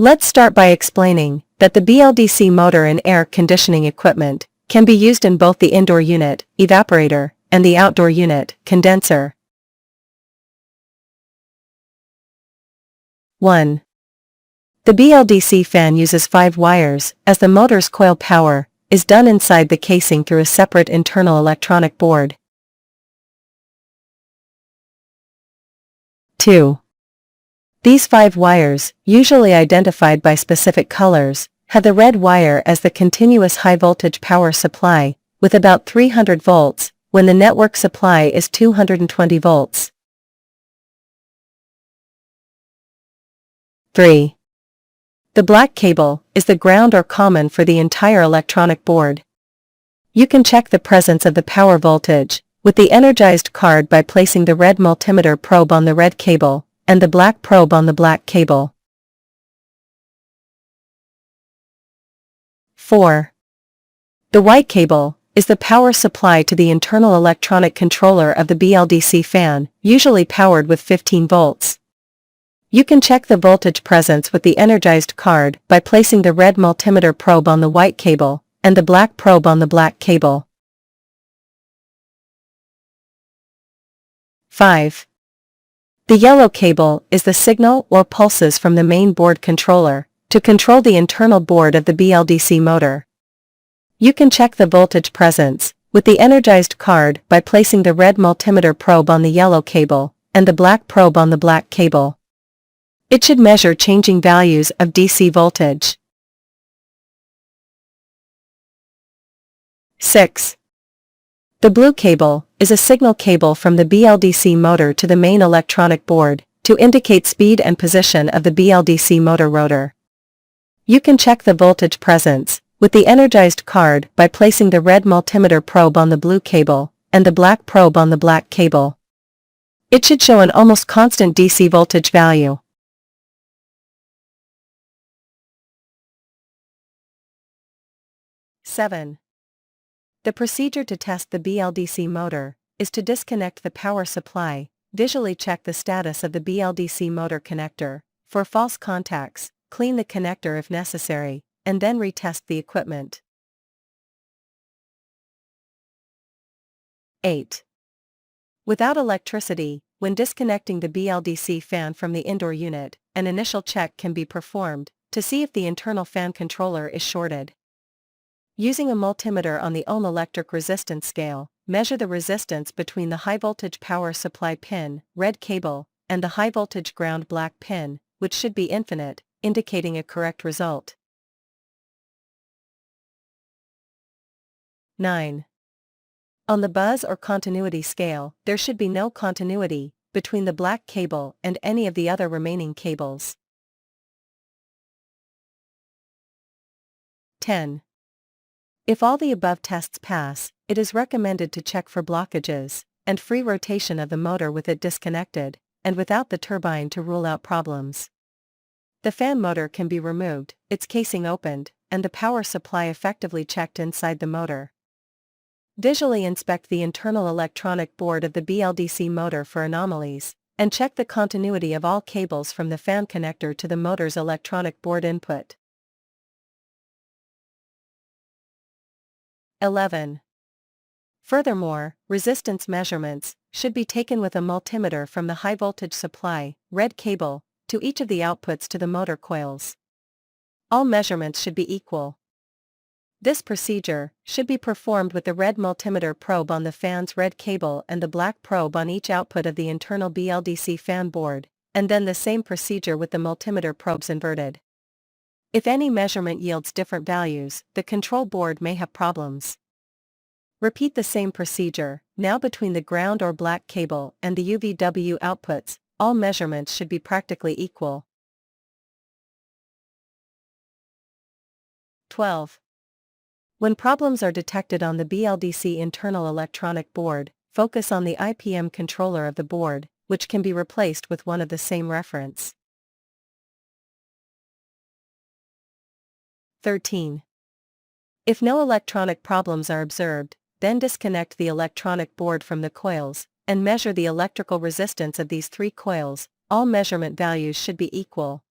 Let's start by explaining that the BLDC motor in air conditioning equipment can be used in both the indoor unit, evaporator, and the outdoor unit, condenser. 1. The BLDC fan uses 5 wires, as the motor's coil power is done inside the casing through a separate internal electronic board. 2. These 5 wires, usually identified by specific colors, have the red wire as the continuous high-voltage power supply, with about 300 volts, when the network supply is 220 volts. 3. The black cable is the ground or common for the entire electronic board. You can check the presence of the power voltage with the energized card by placing the red multimeter probe on the red cable and the black probe on the black cable. 4. The white cable is the power supply to the internal electronic controller of the BLDC fan, usually powered with 15 volts. You can check the voltage presence with the energized card by placing the red multimeter probe on the white cable and the black probe on the black cable. 5. The yellow cable is the signal or pulses from the main board controller to control the internal board of the BLDC motor. You can check the voltage presence with the energized card by placing the red multimeter probe on the yellow cable and the black probe on the black cable. It should measure changing values of DC voltage. 6. The blue cable is a signal cable from the BLDC motor to the main electronic board to indicate speed and position of the BLDC motor rotor. You can check the voltage presence with the energized card by placing the red multimeter probe on the blue cable and the black probe on the black cable. It should show an almost constant DC voltage value. 7. The procedure to test the BLDC motor is to disconnect the power supply, visually check the status of the BLDC motor connector for false contacts, clean the connector if necessary, and then retest the equipment. 8. Without electricity, when disconnecting the BLDC fan from the indoor unit, an initial check can be performed to see if the internal fan controller is shorted. Using a multimeter on the ohm electric resistance scale, measure the resistance between the high-voltage power supply pin, red cable, and the high-voltage ground black pin, which should be infinite, indicating a correct result. 9. On the buzz or continuity scale, there should be no continuity between the black cable and any of the other remaining cables. 10. If all the above tests pass, it is recommended to check for blockages and free rotation of the motor with it disconnected, and without the turbine to rule out problems. The fan motor can be removed, its casing opened, and the power supply effectively checked inside the motor. Visually inspect the internal electronic board of the BLDC motor for anomalies, and check the continuity of all cables from the fan connector to the motor's electronic board input. 11. Furthermore, resistance measurements should be taken with a multimeter from the high-voltage supply, red cable, to each of the outputs to the motor coils. All measurements should be equal. This procedure should be performed with the red multimeter probe on the fan's red cable and the black probe on each output of the internal BLDC fan board, and then the same procedure with the multimeter probes inverted. If any measurement yields different values, the control board may have problems. Repeat the same procedure, now between the ground or black cable and the UVW outputs. All measurements should be practically equal. 12. When problems are detected on the BLDC internal electronic board, focus on the IPM controller of the board, which can be replaced with one of the same reference. 13. If no electronic problems are observed, then disconnect the electronic board from the coils, and measure the electrical resistance of these 3 coils. All measurement values should be equal.